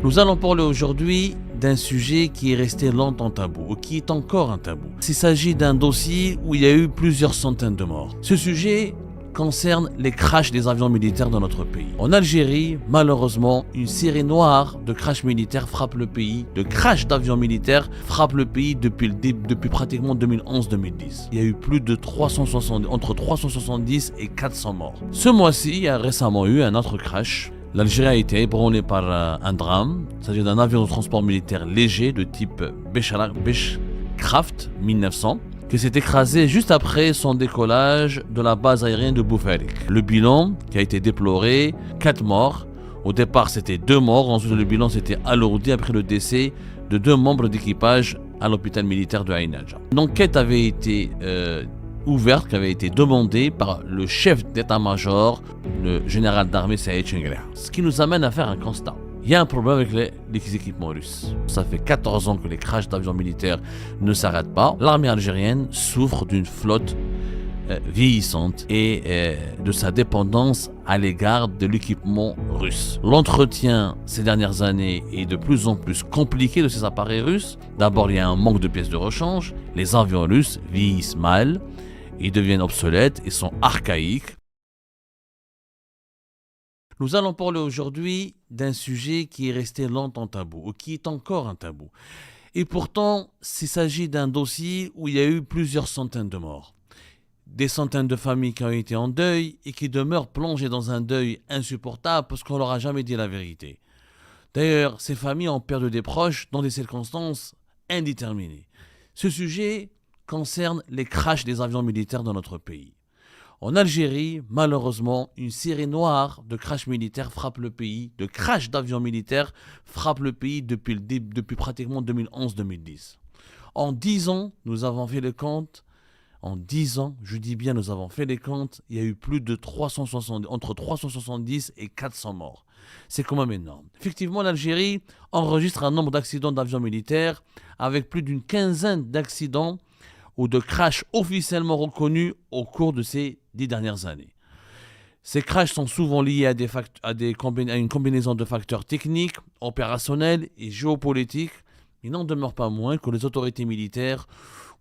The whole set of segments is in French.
Nous allons parler aujourd'hui d'un sujet qui est resté longtemps tabou, ou qui est encore un tabou. Il s'agit d'un dossier où il y a eu plusieurs centaines de morts. Ce sujet concerne les crashs des avions militaires dans notre pays. En Algérie, malheureusement, une série noire de crashs militaires frappe le pays, de crashs d'avions militaires frappe le pays depuis pratiquement 2011-2010. Il y a eu plus de entre 370 et 400 morts. Ce mois-ci, il y a récemment eu un autre crash. L'Algérie a été ébranlée par un drame. Il s'agit d'un avion de transport militaire léger de type Beechcraft 1900 qui s'est écrasé juste après son décollage de la base aérienne de Boufarik. Le bilan qui a été déploré, 4 morts. Au départ, c'était 2 morts. Ensuite, le bilan s'était alourdi après le décès de 2 membres d'équipage à l'hôpital militaire de Ain Nadja. Une enquête avait été ouverte, qui avait été demandée par le chef d'état-major, le général d'armée Saïd Chengreh. Ce qui nous amène à faire un constat. Il y a un problème avec les équipements russes. Ça fait 14 ans que les crashs d'avions militaires ne s'arrêtent pas. L'armée algérienne souffre d'une flotte vieillissante et de sa dépendance à l'égard de l'équipement russe. L'entretien ces dernières années est de plus en plus compliqué de ces appareils russes. D'abord, il y a un manque de pièces de rechange. Les avions russes vieillissent mal. Ils deviennent obsolètes et sont archaïques. Nous allons parler aujourd'hui d'un sujet qui est resté longtemps tabou, ou qui est encore un tabou. Et pourtant, il s'agit d'un dossier où il y a eu plusieurs centaines de morts. Des centaines de familles qui ont été en deuil et qui demeurent plongées dans un deuil insupportable parce qu'on ne leur a jamais dit la vérité. D'ailleurs, ces familles ont perdu des proches dans des circonstances indéterminées. Ce sujet concerne les crashs des avions militaires dans notre pays. En Algérie, malheureusement, une série noire de crashs militaires frappe le pays, de crashs d'avions militaires frappe le pays depuis pratiquement 2011-2010. En 10 ans, nous avons fait le compte. En 10 ans, je dis bien nous avons fait les comptes, il y a eu plus de entre 370 et 400 morts. C'est quand même énorme. Effectivement, l'Algérie enregistre un nombre d'accidents d'avions militaires avec plus d'une quinzaine d'accidents ou de crashs officiellement reconnus au cours de ces 10 dernières années. Ces crashs sont souvent liés à une combinaison de facteurs techniques, opérationnels et géopolitiques. Il n'en demeure pas moins que les autorités militaires,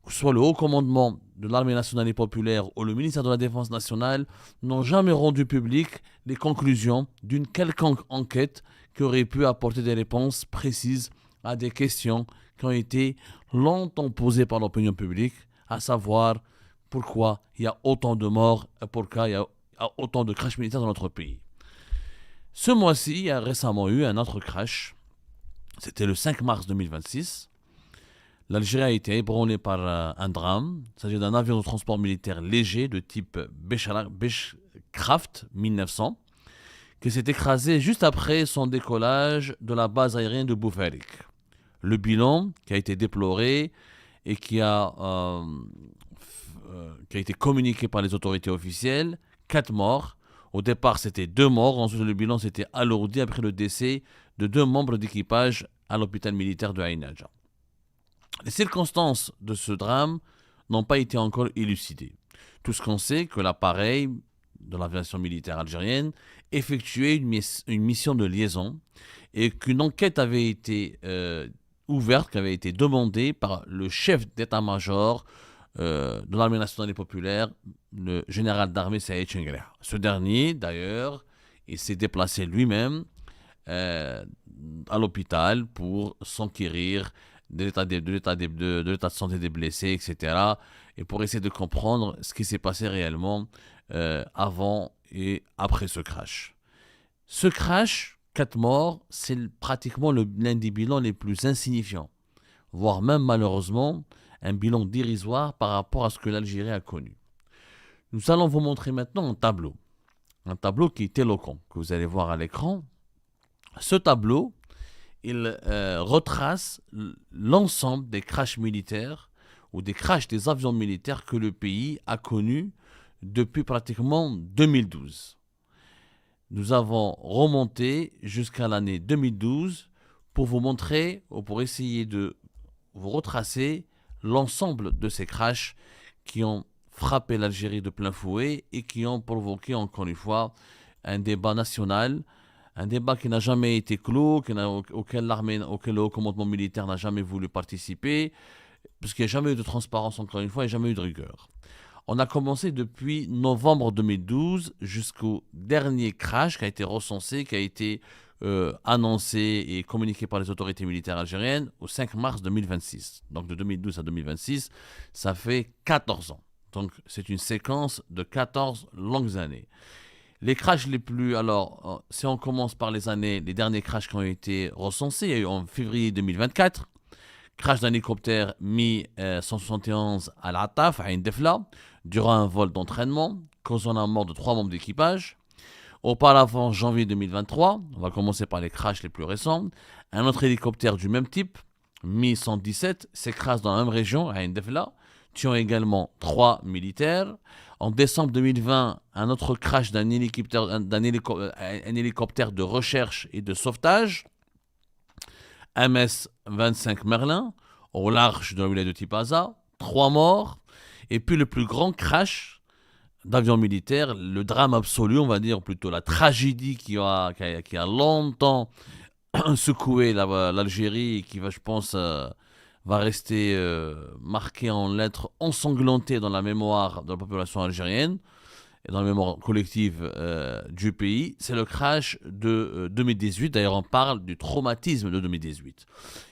que ce soit le haut commandement de l'armée nationale et populaire ou le ministère de la Défense nationale, n'ont jamais rendu public les conclusions d'une quelconque enquête qui aurait pu apporter des réponses précises à des questions qui ont été longtemps posées par l'opinion publique, à savoir pourquoi il y a autant de morts et pourquoi il y a autant de crashs militaires dans notre pays. Ce mois-ci, il y a récemment eu un autre crash. C'était le 5 mars 2026. L'Algérie a été ébranlée par un drame. Il s'agit d'un avion de transport militaire léger de type Beechcraft 1900 qui s'est écrasé juste après son décollage de la base aérienne de Boufarik. Le bilan qui a été déploré et qui a été communiqué par les autorités officielles, 4 morts. Au départ, c'était 2 morts. Ensuite, le bilan s'était alourdi après le décès de 2 membres d'équipage à l'hôpital militaire de Ain Nadja. Les circonstances de ce drame n'ont pas été encore élucidées. Tout ce qu'on sait, c'est que l'appareil de l'aviation militaire algérienne effectuait une mission de liaison et qu'une enquête avait été ouverte, qui avait été demandée par le chef d'état-major de l'armée nationale et populaire, le général d'armée Saïd Chengreh. Ce dernier, d'ailleurs, il s'est déplacé lui-même à l'hôpital pour s'enquérir de l'état de santé des blessés, etc. Et pour essayer de comprendre ce qui s'est passé réellement avant et après ce crash. Ce crash, 4 morts, c'est pratiquement l'un des bilans les plus insignifiants, voire même malheureusement un bilan dérisoire par rapport à ce que l'Algérie a connu. Nous allons vous montrer maintenant un tableau qui est éloquent, que vous allez voir à l'écran. Ce tableau, il retrace l'ensemble des crashs militaires ou des crashs des avions militaires que le pays a connus depuis pratiquement 2012. Nous avons remonté jusqu'à l'année 2012 pour vous montrer ou pour essayer de vous retracer l'ensemble de ces crashs qui ont frappé l'Algérie de plein fouet et qui ont provoqué encore une fois un débat national Un débat qui n'a jamais été clos, auquel auquel le haut commandement militaire n'a jamais voulu participer, parce qu'il n'y a jamais eu de transparence, encore une fois, et jamais eu de rigueur. On a commencé depuis novembre 2012 jusqu'au dernier crash qui a été recensé, qui a été annoncé et communiqué par les autorités militaires algériennes au 5 mars 2026. Donc de 2012 à 2026, ça fait 14 ans. Donc c'est une séquence de 14 longues années. Les crashs les plus... Alors, si on commence par les derniers crashs qui ont été recensés, il y a eu en février 2024, crash d'un hélicoptère Mi-171 à l'Ataf, à Indefla, durant un vol d'entraînement, causant la mort de 3 membres d'équipage. Auparavant, janvier 2023, on va commencer par les crashs les plus récents, un autre hélicoptère du même type, Mi-117, s'écrase dans la même région, à Indefla, tuant également 3 militaires. En décembre 2020, un autre crash d'un hélicoptère de recherche et de sauvetage, MS-25 Merlin, au large de la wilaya de Tipaza, 3 morts. Et puis le plus grand crash d'avion militaire, le drame absolu, on va dire plutôt la tragédie qui a longtemps secoué l'Algérie et qui va, je pense, va rester marqué en lettres ensanglantées dans la mémoire de la population algérienne et dans la mémoire collective du pays, c'est le crash de 2018. D'ailleurs, on parle du traumatisme de 2018.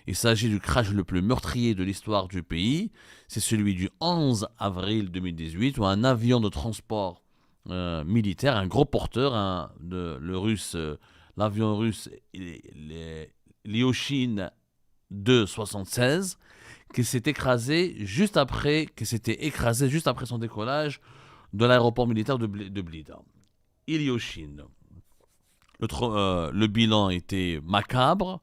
Il s'agit du crash le plus meurtrier de l'histoire du pays. C'est celui du 11 avril 2018 où un avion de transport militaire, un gros porteur, l'avion russe Ilyushin 276, qui s'était écrasé juste après son décollage de l'aéroport militaire de Blida. Ilyushin. Le bilan était macabre.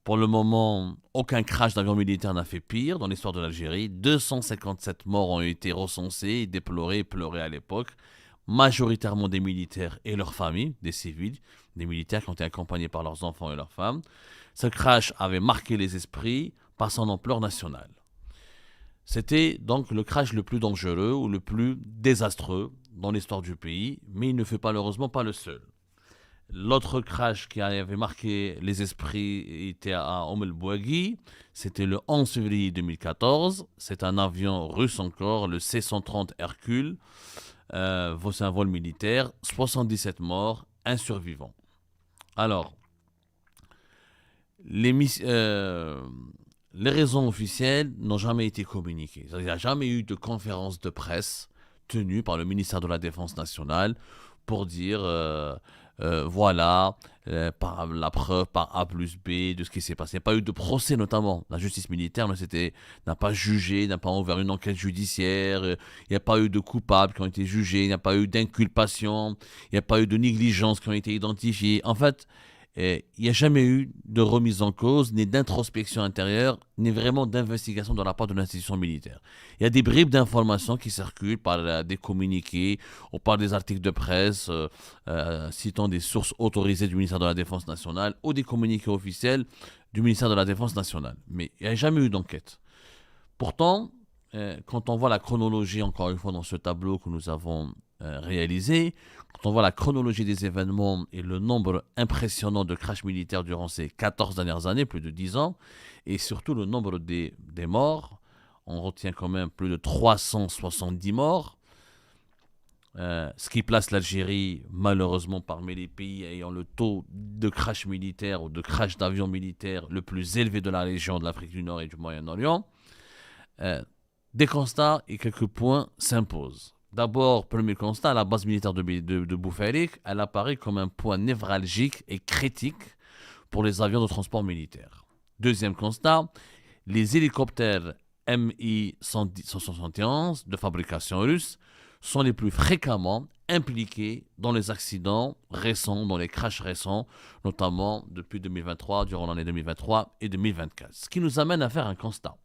Pour le moment, aucun crash d'avion militaire n'a fait pire dans l'histoire de l'Algérie. 257 morts ont été recensés, déplorés et pleurés à l'époque, majoritairement des militaires et leurs familles, des civils, des militaires qui ont été accompagnés par leurs enfants et leurs femmes. Ce crash avait marqué les esprits par son ampleur nationale. C'était donc le crash le plus dangereux ou le plus désastreux dans l'histoire du pays, mais il ne fut malheureusement pas le seul. L'autre crash qui avait marqué les esprits était à El Bouaghi. C'était le 11 février 2014. C'est un avion russe encore, le C-130 Hercule. C'est un vol militaire. 77 morts, 1 survivant. Alors, les raisons officielles n'ont jamais été communiquées. Il n'y a jamais eu de conférence de presse tenue par le ministère de la Défense nationale pour dire voilà, par la preuve par A plus B de ce qui s'est passé. Il n'y a pas eu de procès notamment. La justice militaire n'a pas jugé, n'a pas ouvert une enquête judiciaire. Il n'y a pas eu de coupables qui ont été jugés. Il n'y a pas eu d'inculpation. Il n'y a pas eu de négligences qui ont été identifiées. En fait, il n'y a jamais eu de remise en cause, ni d'introspection intérieure, ni vraiment d'investigation de la part de l'institution militaire. Il y a des bribes d'informations qui circulent par des communiqués ou par des articles de presse citant des sources autorisées du ministère de la Défense nationale ou des communiqués officiels du ministère de la Défense nationale. Mais il n'y a jamais eu d'enquête. Pourtant, quand on voit la chronologie, encore une fois, dans ce tableau que nous avons réalisé, quand on voit la chronologie des événements et le nombre impressionnant de crashs militaires durant ces 14 dernières années, plus de 10 ans, et surtout le nombre des morts, on retient quand même plus de 370 morts, ce qui place l'Algérie malheureusement parmi les pays ayant le taux de crash militaire ou de crash d'avions militaires le plus élevé de la région de l'Afrique du Nord et du Moyen-Orient. Des constats et quelques points s'imposent. D'abord, premier constat, la base militaire de Boufarik, elle apparaît comme un point névralgique et critique pour les avions de transport militaire. Deuxième constat, les hélicoptères Mi-171 de fabrication russe sont les plus fréquemment impliqués dans les accidents récents, dans les crashs récents, notamment depuis 2023, durant l'année 2023 et 2024. Ce qui nous amène à faire un constat.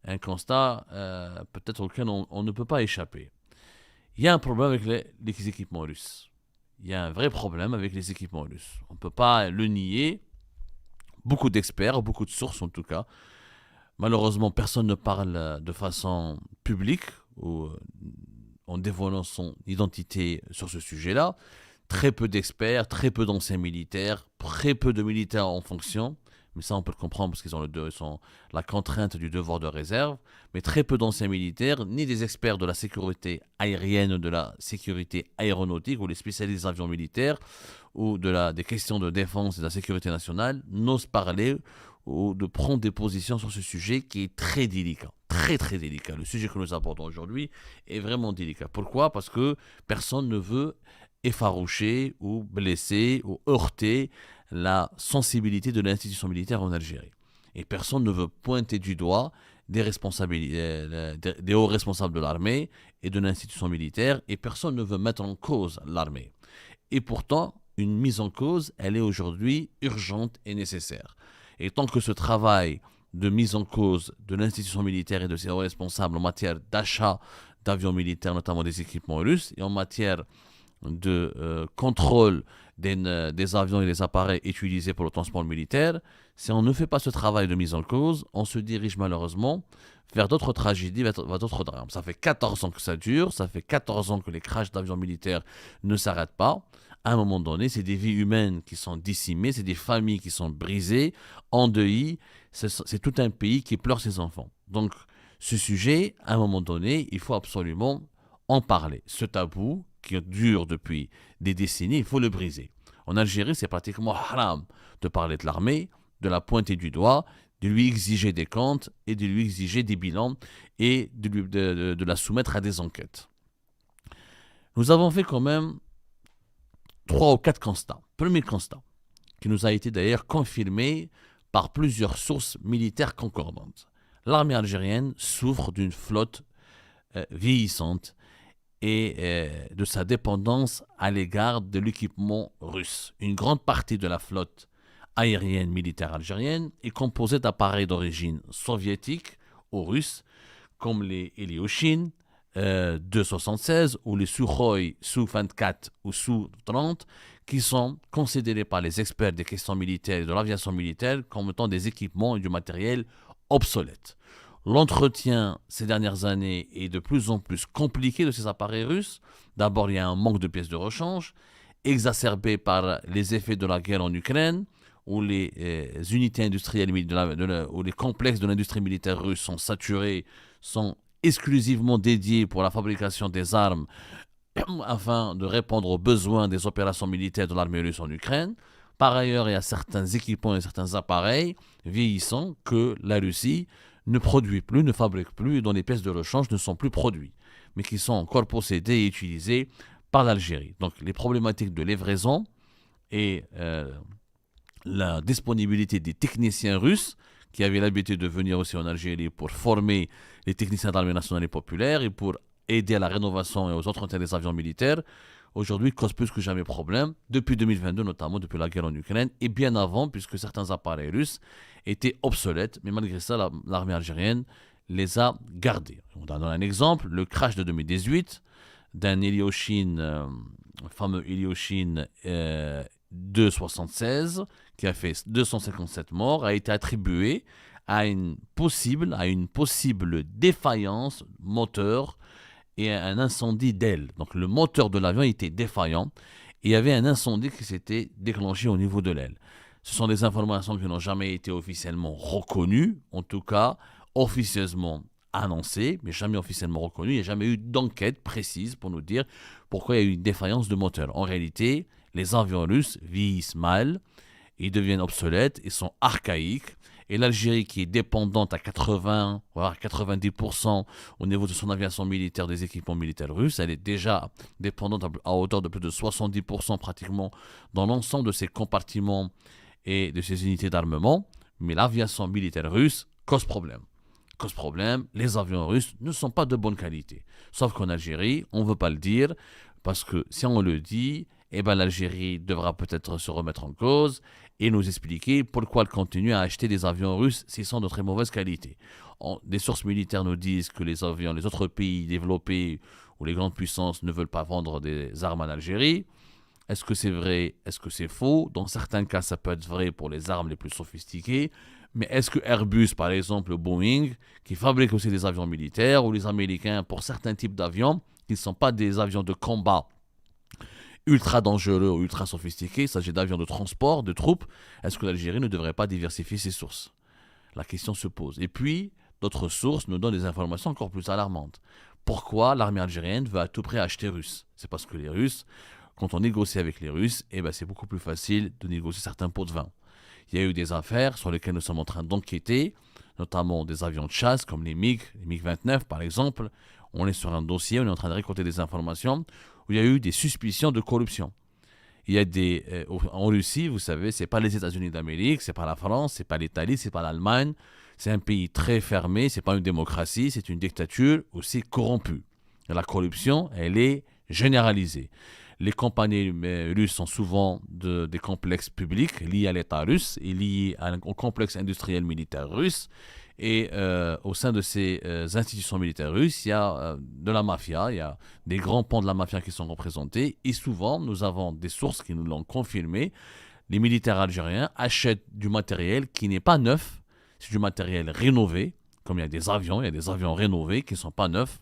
Un constat peut-être auquel on ne peut pas échapper. Il y a un problème avec les équipements russes. Il y a un vrai problème avec les équipements russes. On ne peut pas le nier. Beaucoup d'experts, beaucoup de sources en tout cas. Malheureusement, personne ne parle de façon publique ou en dévoilant son identité sur ce sujet-là. Très peu d'experts, très peu d'anciens militaires, très peu de militaires en fonction. Mais ça, on peut le comprendre parce qu'ils ont la contrainte du devoir de réserve. Mais très peu d'anciens militaires, ni des experts de la sécurité aérienne ou de la sécurité aéronautique ou les spécialistes des avions militaires ou des questions de défense et de la sécurité nationale n'osent parler ou de prendre des positions sur ce sujet qui est très délicat. Très très délicat. Le sujet que nous abordons aujourd'hui est vraiment délicat. Pourquoi ? Parce que personne ne veut effaroucher ou blesser ou heurter la sensibilité de l'institution militaire en Algérie. Et personne ne veut pointer du doigt des hauts responsables de l'armée et de l'institution militaire, et personne ne veut mettre en cause l'armée. Et pourtant, une mise en cause, elle est aujourd'hui urgente et nécessaire. Et tant que ce travail de mise en cause de l'institution militaire et de ses hauts responsables en matière d'achat d'avions militaires, notamment des équipements russes, et en matière de contrôle des avions et des appareils utilisés pour le transport militaire, si on ne fait pas ce travail de mise en cause, on se dirige malheureusement vers d'autres tragédies, vers d'autres drames. Ça fait 14 ans que ça dure, ça fait 14 ans que les crashs d'avions militaires ne s'arrêtent pas. À un moment donné, c'est des vies humaines qui sont décimées, c'est des familles qui sont brisées, endeuillées, c'est tout un pays qui pleure ses enfants. Donc, ce sujet, à un moment donné, il faut absolument en parler. Ce tabou qui dure depuis des décennies, il faut le briser. En Algérie, c'est pratiquement haram de parler de l'armée, de la pointer du doigt, de lui exiger des comptes et de lui exiger des bilans et de la soumettre à des enquêtes. Nous avons fait quand même 3 ou 4 constats. Premier constat, qui nous a été d'ailleurs confirmé par plusieurs sources militaires concordantes. L'armée algérienne souffre d'une flotte vieillissante et de sa dépendance à l'égard de l'équipement russe. Une grande partie de la flotte aérienne militaire algérienne est composée d'appareils d'origine soviétique ou russe, comme les Ilyushin Su-76 ou les Sukhoi Su-24 ou Su-30, qui sont considérés par les experts des questions militaires et de l'aviation militaire comme étant des équipements et du matériel obsolètes. L'entretien ces dernières années est de plus en plus compliqué de ces appareils russes. D'abord, il y a un manque de pièces de rechange, exacerbé par les effets de la guerre en Ukraine, où les unités industrielles où les complexes de l'industrie militaire russe sont saturés, sont exclusivement dédiés pour la fabrication des armes afin de répondre aux besoins des opérations militaires de l'armée russe en Ukraine. Par ailleurs, il y a certains équipements et certains appareils vieillissants que la Russie ne produit plus, ne fabrique plus et dont les pièces de rechange ne sont plus produites, mais qui sont encore possédées et utilisées par l'Algérie. Donc les problématiques de livraison et la disponibilité des techniciens russes qui avaient l'habitude de venir aussi en Algérie pour former les techniciens de l'armée nationale et populaire et pour aider à la rénovation et aux entretiens des avions militaires, aujourd'hui cause plus que jamais problème, depuis 2022 notamment, depuis la guerre en Ukraine, et bien avant, puisque certains appareils russes étaient obsolètes, mais malgré ça, l'armée algérienne les a gardés. On donne un exemple, le crash de 2018 d'un Ilyushin, fameux Ilyushin 276, qui a fait 257 morts, a été attribué à une possible défaillance moteur et un incendie d'aile. Donc le moteur de l'avion était défaillant et il y avait un incendie qui s'était déclenché au niveau de l'aile. Ce sont des informations qui n'ont jamais été officiellement reconnues, en tout cas officieusement annoncées, mais jamais officiellement reconnues. Il n'y a jamais eu d'enquête précise pour nous dire pourquoi il y a eu une défaillance de moteur. En réalité, les avions russes vieillissent mal, ils deviennent obsolètes, ils sont archaïques. Et l'Algérie, qui est dépendante à 80, voire 90% au niveau de son aviation militaire des équipements militaires russes, elle est déjà dépendante à hauteur de plus de 70% pratiquement dans l'ensemble de ses compartiments et de ses unités d'armement. Mais l'aviation militaire russe cause problème. Les avions russes ne sont pas de bonne qualité. Sauf qu'en Algérie, on ne veut pas le dire, parce que si on le dit, l'Algérie devra peut-être se remettre en cause et nous expliquer pourquoi elle continue à acheter des avions russes s'ils sont de très mauvaise qualité. Des sources militaires nous disent que les autres pays développés ou les grandes puissances ne veulent pas vendre des armes en Algérie. Est-ce que c'est vrai? Est-ce que c'est faux? Dans certains cas, ça peut être vrai pour les armes les plus sophistiquées. Mais est-ce que Airbus, par exemple, Boeing, qui fabrique aussi des avions militaires, ou les Américains, pour certains types d'avions, qui ne sont pas des avions de combat ultra dangereux ou ultra sophistiqués, il s'agit d'avions de transport, de troupes, est-ce que l'Algérie ne devrait pas diversifier ses sources? La question se pose. Et puis, d'autres sources nous donnent des informations encore plus alarmantes. Pourquoi l'armée algérienne veut à tout prix acheter russe? C'est parce que les Russes, quand on négocie avec les Russes, c'est beaucoup plus facile de négocier certains pots de vin. Il y a eu des affaires sur lesquelles nous sommes en train d'enquêter, notamment des avions de chasse comme les MiG-29 par exemple. On est sur un dossier, on est en train de récolter des informations où il y a eu des suspicions de corruption. Il y a en Russie, vous savez, c'est pas les États-Unis d'Amérique, c'est pas la France, c'est pas l'Italie, c'est pas l'Allemagne. C'est un pays très fermé, c'est pas une démocratie, c'est une dictature aussi corrompue. Et la corruption, elle est généralisée. Les compagnies russes sont souvent des complexes publics liés à l'État russe et liés au complexe industriel militaire russe. Et au sein de ces institutions militaires russes, il y a de la mafia, il y a des grands pans de la mafia qui sont représentés. Et souvent, nous avons des sources qui nous l'ont confirmé. Les militaires algériens achètent du matériel qui n'est pas neuf, c'est du matériel rénové. Comme il y a des avions rénovés qui ne sont pas neufs,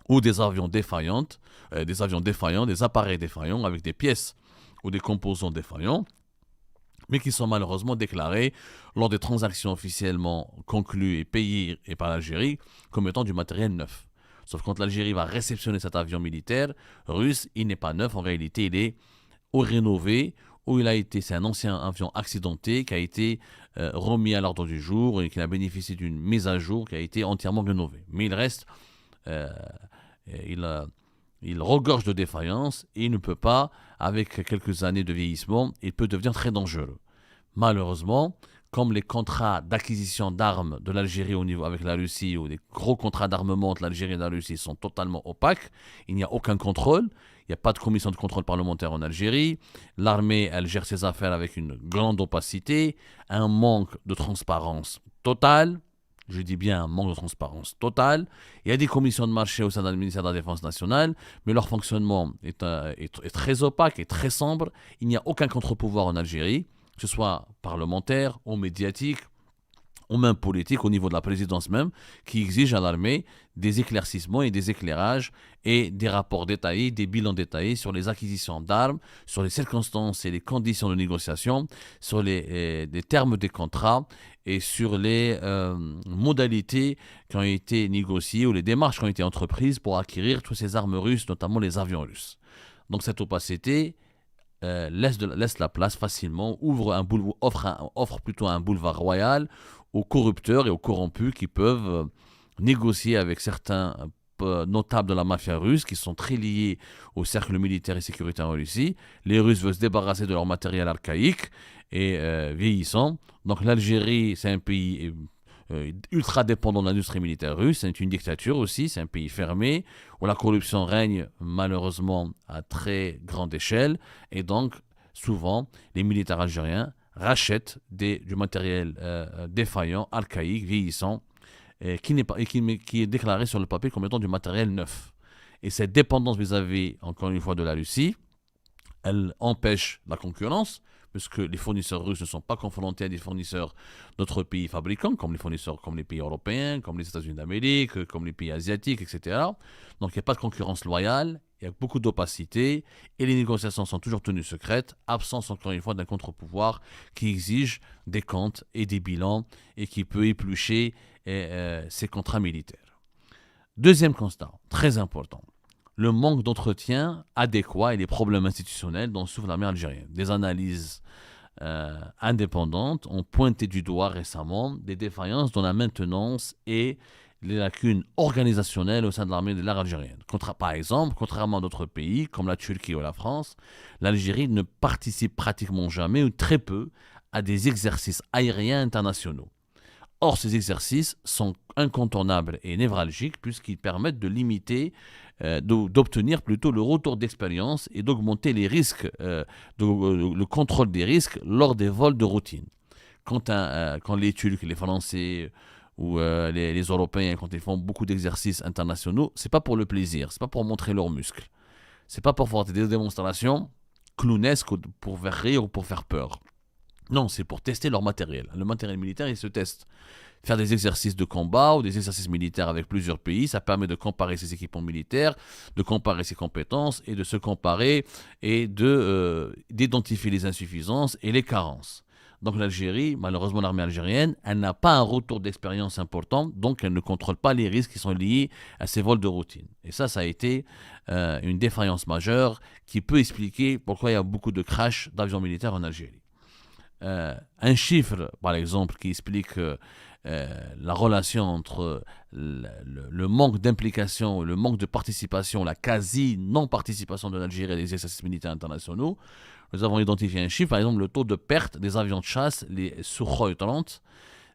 ou des avions défaillants, des appareils défaillants avec des pièces ou des composants défaillants, mais qui sont malheureusement déclarés lors des transactions officiellement conclues et payées par l'Algérie comme étant du matériel neuf. Sauf quand l'Algérie va réceptionner cet avion militaire russe, il n'est pas neuf, en réalité il est ou rénové, ou c'est un ancien avion accidenté qui a été remis à l'ordre du jour et qui a bénéficié d'une mise à jour qui a été entièrement rénové. Mais il reste, il regorge de défaillances et il ne peut pas, avec quelques années de vieillissement, il peut devenir très dangereux. Malheureusement, comme les contrats d'acquisition d'armes de l'Algérie au niveau avec la Russie ou les gros contrats d'armement entre l'Algérie et la Russie sont totalement opaques, il n'y a aucun contrôle, il n'y a pas de commission de contrôle parlementaire en Algérie, l'armée elle gère ses affaires avec une grande opacité, un manque de transparence totale, je dis bien un manque de transparence totale. Il y a des commissions de marché au sein du ministère de la Défense nationale, mais leur fonctionnement est très opaque et très sombre. Il n'y a aucun contre-pouvoir en Algérie, que ce soit parlementaire ou médiatique, ou même politique, au niveau de la présidence même, qui exige à l'armée des éclaircissements et des éclairages et des rapports détaillés, des bilans détaillés sur les acquisitions d'armes, sur les circonstances et les conditions de négociation, sur les termes des contrats et sur les modalités qui ont été négociées ou les démarches qui ont été entreprises pour acquérir toutes ces armes russes, notamment les avions russes. Donc cette opacité laisse la place facilement, offre plutôt un boulevard royal aux corrupteurs et aux corrompus qui peuvent négocier avec certains notables de la mafia russe qui sont très liés au cercle militaire et sécuritaire en Russie. Les Russes veulent se débarrasser de leur matériel archaïque et vieillissant. Donc l'Algérie, c'est un pays ultra dépendant de l'industrie militaire russe, c'est une dictature aussi, c'est un pays fermé, où la corruption règne malheureusement à très grande échelle, et donc souvent les militaires algériens rachètent du matériel défaillant, archaïque, vieillissant, qui est déclaré sur le papier comme étant du matériel neuf. Et cette dépendance vis-à-vis, encore une fois, de la Russie, elle empêche la concurrence, puisque les fournisseurs russes ne sont pas confrontés à des fournisseurs d'autres pays fabricants, comme les pays européens, comme les États-Unis d'Amérique, comme les pays asiatiques, etc. Donc il n'y a pas de concurrence loyale, il y a beaucoup d'opacité, et les négociations sont toujours tenues secrètes, absence encore une fois d'un contre-pouvoir qui exige des comptes et des bilans, et qui peut éplucher ces contrats militaires. Deuxième constat, très important. Le manque d'entretien adéquat et les problèmes institutionnels dont souffre l'armée algérienne. Des analyses indépendantes ont pointé du doigt récemment des défaillances dans la maintenance et les lacunes organisationnelles au sein de l'armée de l'air algérienne. Par exemple, contrairement à d'autres pays comme la Turquie ou la France, l'Algérie ne participe pratiquement jamais ou très peu à des exercices aériens internationaux. Or, ces exercices sont incontournables et névralgiques puisqu'ils permettent de limiter, d'obtenir plutôt le retour d'expérience et d'augmenter les risques, le contrôle des risques lors des vols de routine. Quand les Turcs, les Français ou les Européens, quand ils font beaucoup d'exercices internationaux, c'est pas pour le plaisir, c'est pas pour montrer leurs muscles, c'est pas pour faire des démonstrations clownesques pour faire rire ou pour faire peur. Non, c'est pour tester leur matériel. Le matériel militaire, il se teste. faire des exercices de combat ou des exercices militaires avec plusieurs pays. Ça permet de comparer ses équipements militaires, de comparer ses compétences et de se comparer et d'identifier les insuffisances et les carences. Donc l'Algérie, malheureusement l'armée algérienne, elle n'a pas un retour d'expérience important, donc elle ne contrôle pas les risques qui sont liés à ces vols de routine. Et ça a été une défaillance majeure qui peut expliquer pourquoi il y a beaucoup de crashs d'avions militaires en Algérie. Un chiffre, par exemple, qui explique la relation entre le manque d'implication, le manque de participation, la quasi-non-participation de l'Algérie à des exercices militaires internationaux. Nous avons identifié un chiffre, par exemple, le taux de perte des avions de chasse, les Sukhoi 30,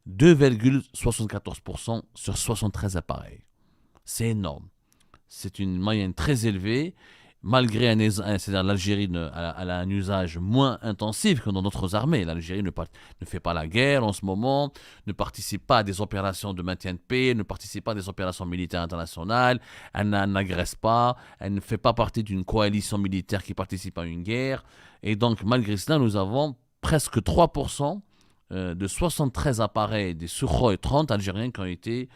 2,74% sur 73 appareils. C'est énorme. C'est une moyenne très élevée, malgré c'est-à-dire l'Algérie elle a un usage moins intensif que dans d'autres armées. L'Algérie ne fait pas la guerre en ce moment, ne participe pas à des opérations de maintien de paix, ne participe pas à des opérations militaires internationales, elle n'agresse pas, elle ne fait pas partie d'une coalition militaire qui participe à une guerre. Et donc, malgré cela, nous avons presque 3% de 73 appareils des Sukhoi 30 algériens qui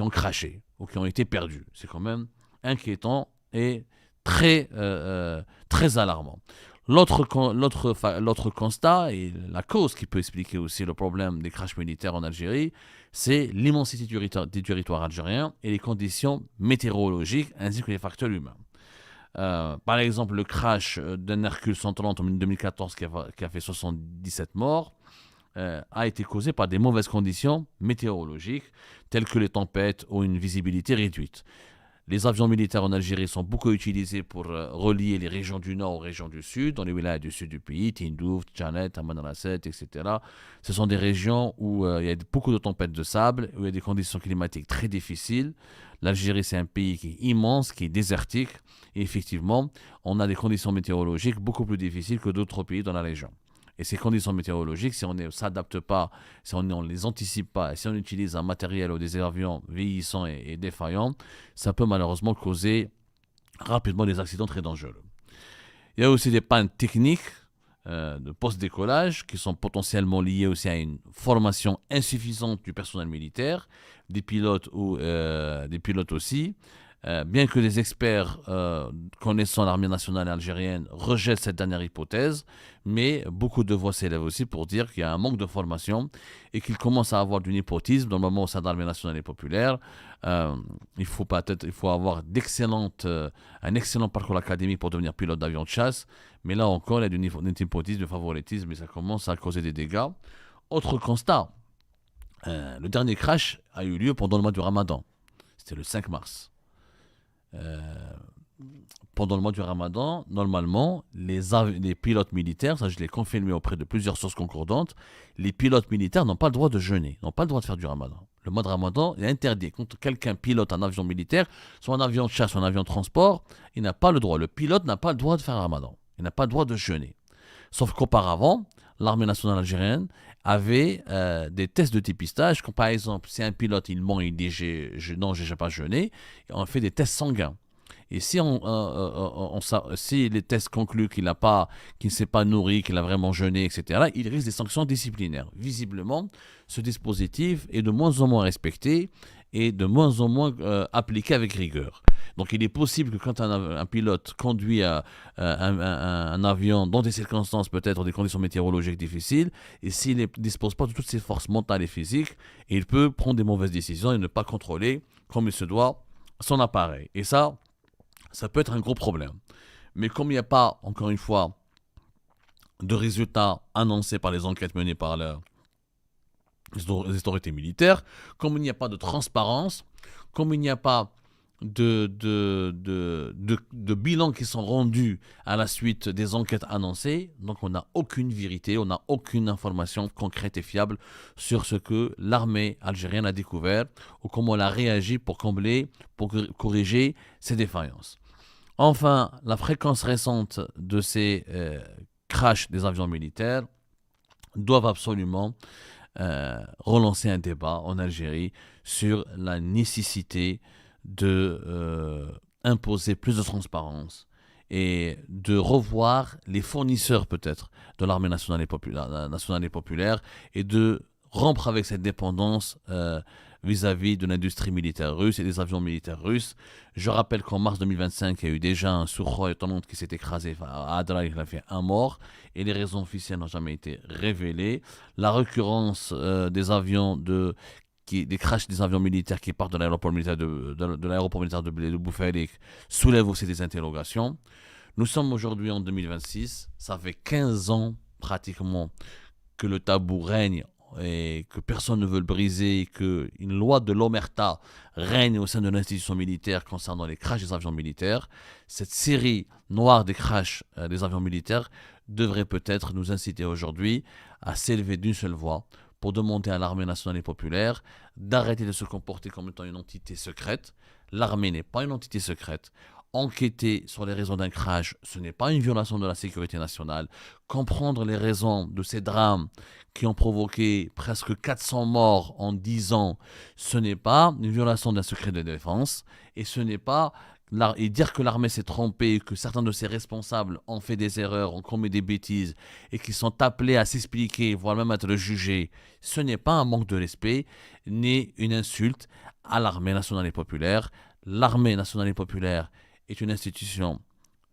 ont craché ou qui ont été perdus. C'est quand même inquiétant et très alarmant. L'autre constat et la cause qui peut expliquer aussi le problème des crashs militaires en Algérie, c'est l'immensité du territoire algérien et les conditions météorologiques ainsi que les facteurs humains. Par exemple, le crash d'un Hercule 130 en 2014 qui a fait 77 morts a été causé par des mauvaises conditions météorologiques telles que les tempêtes ou une visibilité réduite. Les avions militaires en Algérie sont beaucoup utilisés pour relier les régions du nord aux régions du sud, dans les wilayas du sud du pays, Tindouf, Tchanet, Tamanrasset, etc. Ce sont des régions où il y a beaucoup de tempêtes de sable, où il y a des conditions climatiques très difficiles. L'Algérie, c'est un pays qui est immense, qui est désertique, et effectivement, on a des conditions météorologiques beaucoup plus difficiles que d'autres pays dans la région. Et ces conditions météorologiques, si on ne s'adapte pas, si on ne les anticipe pas, et si on utilise un matériel ou des avions vieillissants et défaillants, ça peut malheureusement causer rapidement des accidents très dangereux. Il y a aussi des pannes techniques de post-décollage qui sont potentiellement liées aussi à une formation insuffisante du personnel militaire, des pilotes aussi. Bien que les experts connaissant l'armée nationale algérienne rejettent cette dernière hypothèse, mais beaucoup de voix s'élèvent aussi pour dire qu'il y a un manque de formation et qu'il commence à avoir du népotisme dans le moment où ça l'armée nationale et populaire. Il faut avoir un excellent parcours académique pour devenir pilote d'avion de chasse, mais là encore il y a du népotisme, du favoritisme et ça commence à causer des dégâts. Autre constat, le dernier crash a eu lieu pendant le mois du Ramadan, c'était le 5 mars. Pendant le mois du Ramadan, normalement, les pilotes militaires, ça je l'ai confirmé auprès de plusieurs sources concordantes, les pilotes militaires n'ont pas le droit de jeûner, n'ont pas le droit de faire du Ramadan. Le mois de Ramadan est interdit. Quand quelqu'un pilote un avion militaire, soit un avion de chasse, soit un avion de transport, il n'a pas le droit. Le pilote n'a pas le droit de faire un Ramadan. Il n'a pas le droit de jeûner. Sauf qu'auparavant, l'armée nationale algérienne avait des tests de dépistage. Comme par exemple, si un pilote il ment, il dit non, j'ai pas jeûné, on fait des tests sanguins. Et si les tests concluent qu'il ne s'est pas nourri, qu'il a vraiment jeûné, etc., il risque des sanctions disciplinaires. Visiblement, ce dispositif est de moins en moins respecté et de moins en moins appliqué avec rigueur. Donc il est possible que quand un pilote conduit un avion dans des circonstances peut-être des conditions météorologiques difficiles, et s'il ne dispose pas de toutes ses forces mentales et physiques, il peut prendre des mauvaises décisions et ne pas contrôler comme il se doit son appareil. Et ça peut être un gros problème. Mais comme il n'y a pas, encore une fois, de résultats annoncés par les enquêtes menées par les autorités militaires, comme il n'y a pas de transparence, comme il n'y a pas de bilans qui sont rendus à la suite des enquêtes annoncées, donc on n'a aucune vérité, on n'a aucune information concrète et fiable sur ce que l'armée algérienne a découvert ou comment elle a réagi pour corriger ces défaillances. Enfin, la fréquence récente de ces crashs des avions militaires doivent absolument relancer un débat en Algérie sur la nécessité d'imposer plus de transparence et de revoir les fournisseurs peut-être de l'armée nationale et populaire et de rompre avec cette dépendance vis-à-vis de l'industrie militaire russe et des avions militaires russes. Je rappelle qu'en mars 2025, il y a eu déjà un Sukhoi étonnant qui s'est écrasé à Adra, il a fait un mort, et les raisons officielles n'ont jamais été révélées. La récurrence des crashs des avions militaires qui partent de l'aéroport militaire de Boufarik soulève aussi des interrogations. Nous sommes aujourd'hui en 2026, ça fait 15 ans pratiquement que le tabou règne et que personne ne veut le briser, qu'une loi de l'omerta règne au sein de l'institution militaire concernant les crashs des avions militaires. Cette série noire des crashs des avions militaires devrait peut-être nous inciter aujourd'hui à s'élever d'une seule voix pour demander à l'armée nationale et populaire d'arrêter de se comporter comme étant une entité secrète. L'armée n'est pas une entité secrète. Enquêter sur les raisons d'un crash, ce n'est pas une violation de la sécurité nationale. Comprendre les raisons de ces drames qui ont provoqué presque 400 morts en 10 ans, ce n'est pas une violation d'un secret de défense. Et ce n'est pas et dire que l'armée s'est trompée, que certains de ses responsables ont fait des erreurs, ont commis des bêtises et qui sont appelés à s'expliquer, voire même à être jugés, ce n'est pas un manque de respect, ni une insulte à l'armée nationale et populaire. L'armée nationale et populaire est une institution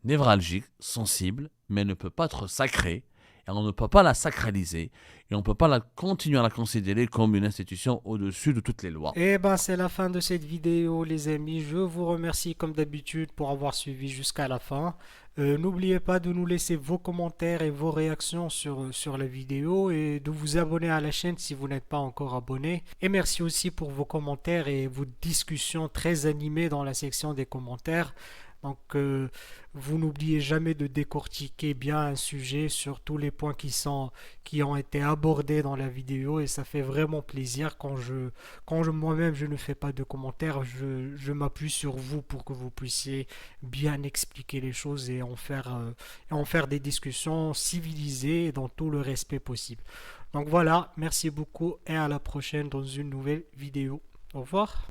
névralgique, sensible, mais elle ne peut pas être sacrée, et on ne peut pas la sacraliser, et on ne peut pas continuer à la considérer comme une institution au-dessus de toutes les lois. Et ben c'est la fin de cette vidéo les amis, je vous remercie comme d'habitude pour avoir suivi jusqu'à la fin. N'oubliez pas de nous laisser vos commentaires et vos réactions sur la vidéo et de vous abonner à la chaîne si vous n'êtes pas encore abonné. Et merci aussi pour vos commentaires et vos discussions très animées dans la section des commentaires. Donc, vous n'oubliez jamais de décortiquer bien un sujet sur tous les points qui ont été abordés dans la vidéo et ça fait vraiment plaisir moi-même je ne fais pas de commentaires, je m'appuie sur vous pour que vous puissiez bien expliquer les choses et en faire des discussions civilisées et dans tout le respect possible. Donc voilà, merci beaucoup et à la prochaine dans une nouvelle vidéo. Au revoir.